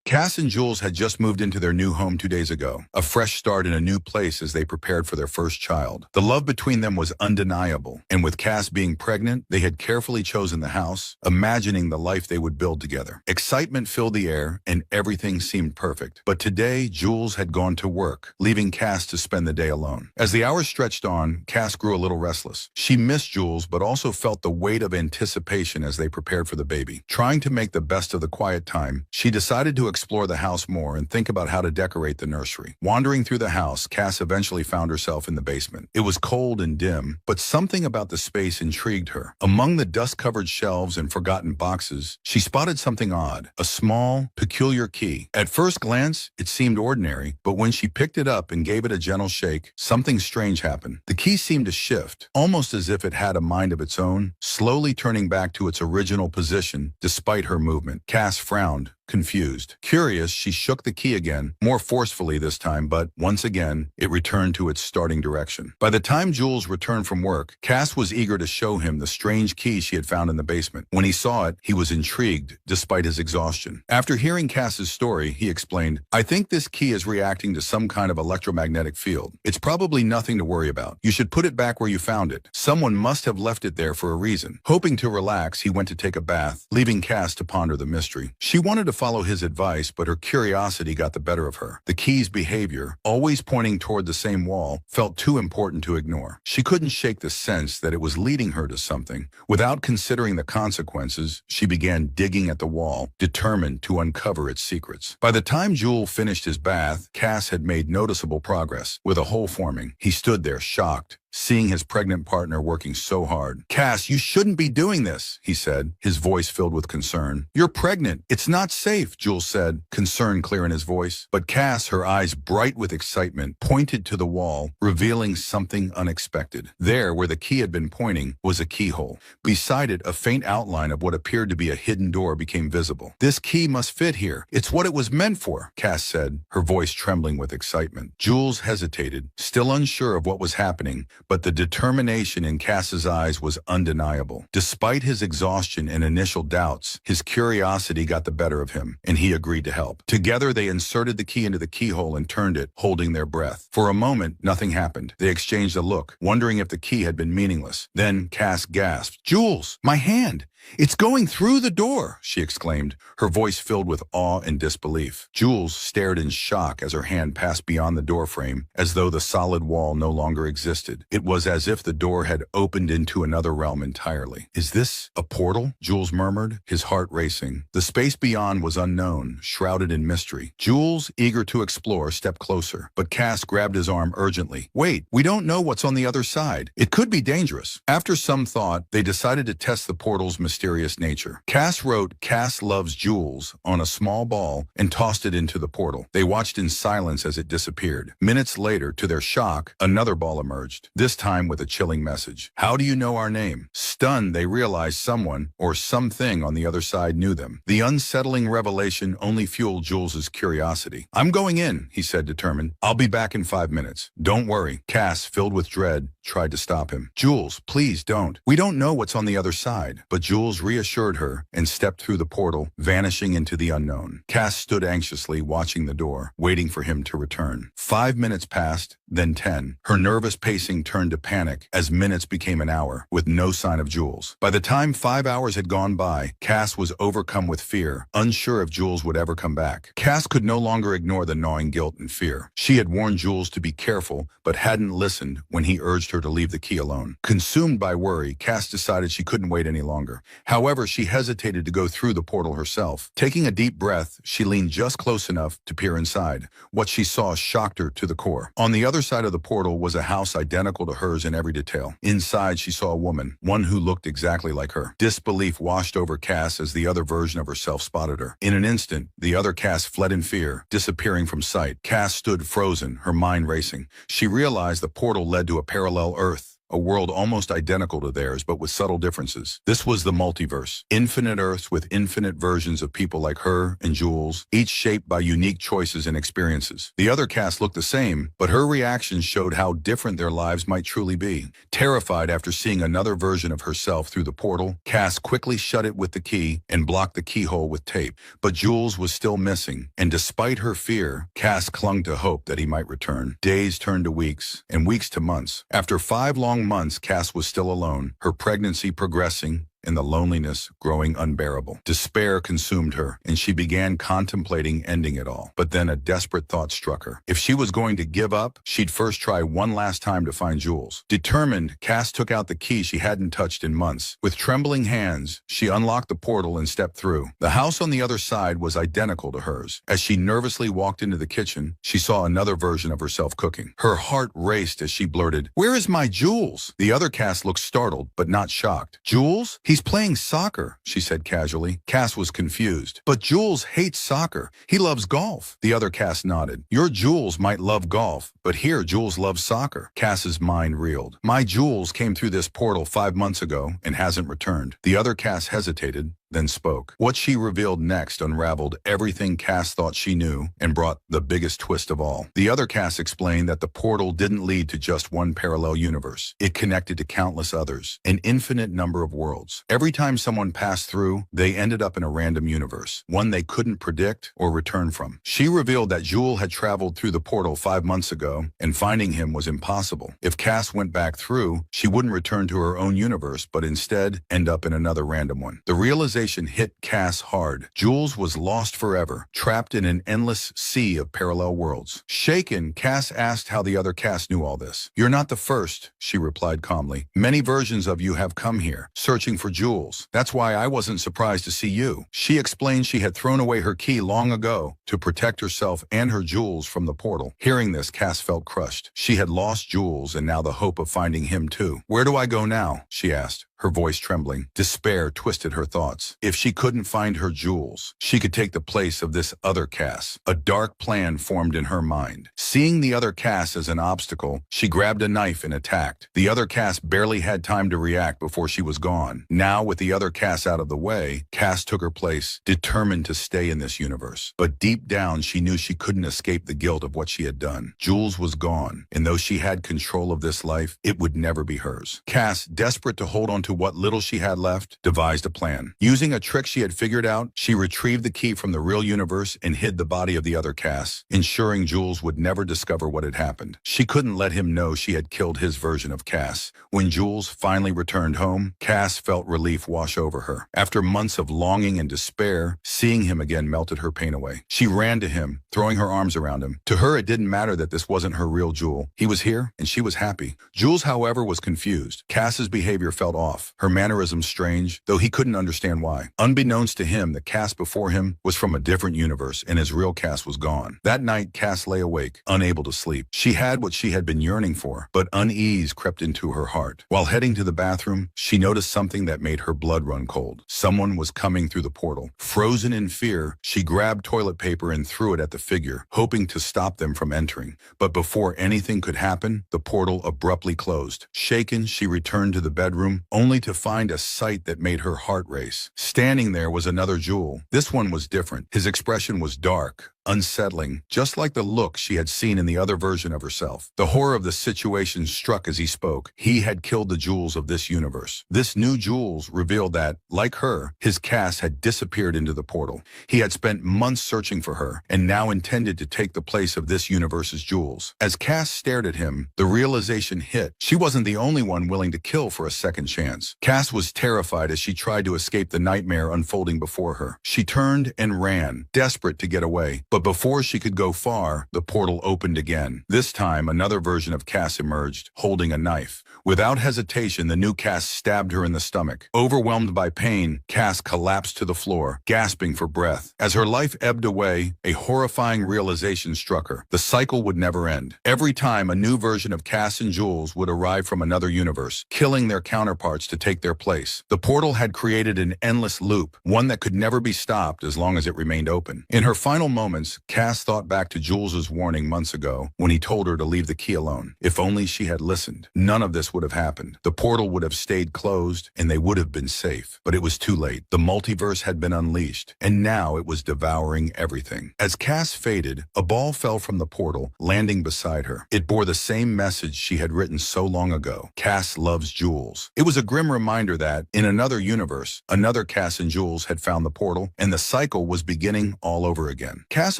Cass and Jules had just moved into their new home 2 days ago, a fresh start in a new place as they prepared for their first child. The love between them was undeniable, and with Cass being pregnant, they had carefully chosen the house, imagining the life they would build together. Excitement filled the air, and everything seemed perfect. But today, Jules had gone to work, leaving Cass to spend the day alone. As the hours stretched on, Cass grew a little restless. She missed Jules, but also felt the weight of anticipation as they prepared for the baby. Trying to make the best of the quiet time, she decided to explore the house more and think about how to decorate the nursery. Wandering through the house, Cass eventually found herself in the basement. It was cold and dim, but something about the space intrigued her. Among the dust-covered shelves and forgotten boxes, she spotted something odd, a small, peculiar key. At first glance, it seemed ordinary, but when she picked it up and gave it a gentle shake, something strange happened. The key seemed to shift, almost as if it had a mind of its own, slowly turning back to its original position despite her movement. Cass frowned, confused. Curious, she shook the key again, more forcefully this time, but once again, it returned to its starting direction. By the time Jules returned from work, Cass was eager to show him the strange key she had found in the basement. When he saw it, he was intrigued, despite his exhaustion. After hearing Cass's story, he explained, "I think this key is reacting to some kind of electromagnetic field. It's probably nothing to worry about. You should put it back where you found it. Someone must have left it there for a reason." Hoping to relax, he went to take a bath, leaving Cass to ponder the mystery. She wanted to follow his advice, but her curiosity got the better of her. The key's behavior, always pointing toward the same wall, felt too important to ignore. She couldn't shake the sense that it was leading her to something. Without considering the consequences, she began digging at the wall, determined to uncover its secrets. By the time Jules finished his bath, Cass had made noticeable progress, with a hole forming. He stood there, shocked, seeing his pregnant partner working so hard. "Cass, you shouldn't be doing this," he said, his voice filled with concern. "You're pregnant. It's not safe," Jules said, concern clear in his voice. But Cass, her eyes bright with excitement, pointed to the wall, revealing something unexpected. There, where the key had been pointing, was a keyhole. Beside it, a faint outline of what appeared to be a hidden door became visible. "This key must fit here. It's what it was meant for," Cass said, her voice trembling with excitement. Jules hesitated, still unsure of what was happening, but the determination in Cass's eyes was undeniable. Despite his exhaustion and initial doubts, his curiosity got the better of him, and he agreed to help. Together, they inserted the key into the keyhole and turned it, holding their breath. For a moment, nothing happened. They exchanged a look, wondering if the key had been meaningless. Then Cass gasped, "Jules, my hand! It's going through the door," she exclaimed, her voice filled with awe and disbelief. Jules stared in shock as her hand passed beyond the doorframe, as though the solid wall no longer existed. It was as if the door had opened into another realm entirely. "Is this a portal?" Jules murmured, his heart racing. The space beyond was unknown, shrouded in mystery. Jules, eager to explore, stepped closer, but Cass grabbed his arm urgently. "Wait, we don't know what's on the other side. It could be dangerous." After some thought, they decided to test the portal's mysterious nature. Cass wrote "Cass loves Jules" on a small ball and tossed it into the portal. They watched in silence as it disappeared. Minutes later, to their shock, another ball emerged, this time with a chilling message. "How do you know our name?" Stunned, they realized someone or something on the other side knew them. The unsettling revelation only fueled Jules's curiosity. "I'm going in," he said, determined. "I'll be back in 5 minutes. Don't worry." Cass, filled with dread, tried to stop him. "Jules, please don't. We don't know what's on the other side." But Jules reassured her and stepped through the portal, vanishing into the unknown. Cass stood anxiously, watching the door, waiting for him to return. 5 minutes passed, then 10. Her nervous pacing turned to panic as minutes became an hour, with no sign of Jules. By the time 5 hours had gone by, Cass was overcome with fear, unsure if Jules would ever come back. Cass could no longer ignore the gnawing guilt and fear. She had warned Jules to be careful, but hadn't listened when he urged her to leave the key alone. Consumed by worry, Cass decided she couldn't wait any longer. However, she hesitated to go through the portal herself. Taking a deep breath, she leaned just close enough to peer inside. What she saw shocked her to the core. On the other side of the portal was a house identical to hers in every detail. Inside, she saw a woman, one who looked exactly like her. Disbelief washed over Cass as the other version of herself spotted her. In an instant, the other Cass fled in fear, disappearing from sight. Cass stood frozen, her mind racing. She realized the portal led to a parallel Earth, a world almost identical to theirs but with subtle differences. This was the multiverse, infinite Earths with infinite versions of people like her and Jules, each shaped by unique choices and experiences. The other cast looked the same, but her reactions showed how different their lives might truly be. Terrified after seeing another version of herself through the portal, Cass quickly shut it with the key and blocked the keyhole with tape. But Jules was still missing, and despite her fear, Cass clung to hope that he might return. Days turned to weeks, and weeks to months. After 5 long months, Cass was still alone, her pregnancy progressing, and the loneliness growing unbearable. Despair consumed her, and she began contemplating ending it all. But then a desperate thought struck her. If she was going to give up, she'd first try one last time to find Jules. Determined, Cass took out the key she hadn't touched in months. With trembling hands, she unlocked the portal and stepped through. The house on the other side was identical to hers. As she nervously walked into the kitchen, she saw another version of herself cooking. Her heart raced as she blurted, "Where is my Jules?" The other Cass looked startled, but not shocked. "Jules? He's playing soccer," she said casually. Cass was confused. "But Jules hates soccer. He loves golf." The other Cass nodded. "Your Jules might love golf, but here Jules loves soccer." Cass's mind reeled. "My Jules came through this portal 5 months ago and hasn't returned." The other Cass hesitated, then spoke. What she revealed next unraveled everything Cass thought she knew and brought the biggest twist of all. The other Cass explained that the portal didn't lead to just one parallel universe. It connected to countless others, an infinite number of worlds. Every time someone passed through, they ended up in a random universe, one they couldn't predict or return from. She revealed that Jules had traveled through the portal 5 months ago, and finding him was impossible. If Cass went back through, she wouldn't return to her own universe, but instead end up in another random one. The realization hit Cass hard. Jules was lost forever, trapped in an endless sea of parallel worlds. Shaken, Cass asked how the other Cass knew all this. "You're not the first," she replied calmly. "Many versions of you have come here, searching for Jules. That's why I wasn't surprised to see you." She explained she had thrown away her key long ago to protect herself and her Jules from the portal. Hearing this, Cass felt crushed. She had lost Jules and now the hope of finding him too. "Where do I go now?" she asked, her voice trembling. Despair twisted her thoughts. If she couldn't find her Jules, she could take the place of this other Cass. A dark plan formed in her mind. Seeing the other Cass as an obstacle, she grabbed a knife and attacked. The other Cass barely had time to react before she was gone. Now, with the other Cass out of the way, Cass took her place, determined to stay in this universe. But deep down, she knew she couldn't escape the guilt of what she had done. Jules was gone, and though she had control of this life, it would never be hers. Cass, desperate to hold on to what little she had left, devised a plan. Using a trick she had figured out, she retrieved the key from the real universe and hid the body of the other Cass, ensuring Jules would never discover what had happened. She couldn't let him know she had killed his version of Cass. When Jules finally returned home, Cass felt relief wash over her. After months of longing and despair, seeing him again melted her pain away. She ran to him, throwing her arms around him. To her, it didn't matter that this wasn't her real Jules. He was here, and she was happy. Jules, however, was confused. Cass's behavior felt off. Her mannerisms strange, though he couldn't understand why. Unbeknownst to him, the Cass before him was from a different universe, and his real Cass was gone. That night, Cass lay awake, unable to sleep. She had what she had been yearning for, but unease crept into her heart. While heading to the bathroom, she noticed something that made her blood run cold. Someone was coming through the portal. Frozen in fear, she grabbed toilet paper and threw it at the figure, hoping to stop them from entering. But before anything could happen, the portal abruptly closed. Shaken, she returned to the bedroom, only to find a sight that made her heart race. Standing there was another Jules. This one was different. His expression was dark, unsettling, just like the look she had seen in the other version of herself. The horror of the situation struck as he spoke. He had killed the Jules of this universe. This new Jules revealed that, like her, his Cass had disappeared into the portal. He had spent months searching for her, and now intended to take the place of this universe's Jules. As Cass stared at him, the realization hit. She wasn't the only one willing to kill for a second chance. Cass was terrified as she tried to escape the nightmare unfolding before her. She turned and ran, desperate to get away. But before she could go far, the portal opened again. This time, another version of Cass emerged, holding a knife. Without hesitation, the new Cass stabbed her in the stomach. Overwhelmed by pain, Cass collapsed to the floor, gasping for breath. As her life ebbed away, a horrifying realization struck her. The cycle would never end. Every time, a new version of Cass and Jules would arrive from another universe, killing their counterparts to take their place. The portal had created an endless loop, one that could never be stopped as long as it remained open. In her final moments, moments, Cass thought back to Jules's warning months ago when he told her to leave the key alone. If only she had listened, none of this would have happened. The portal would have stayed closed and they would have been safe. But it was too late. The multiverse had been unleashed, and now it was devouring everything. As Cass faded, a ball fell from the portal, landing beside her. It bore the same message she had written so long ago. Cass loves Jules. It was a grim reminder that, in another universe, another Cass and Jules had found the portal, and the cycle was beginning all over again. Cass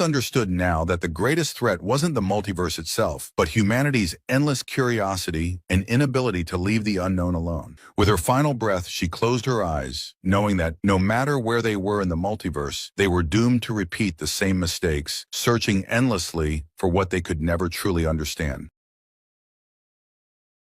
understood now that the greatest threat wasn't the multiverse itself, but humanity's endless curiosity and inability to leave the unknown alone. With her final breath, she closed her eyes, knowing that no matter where they were in the multiverse, they were doomed to repeat the same mistakes, searching endlessly for what they could never truly understand.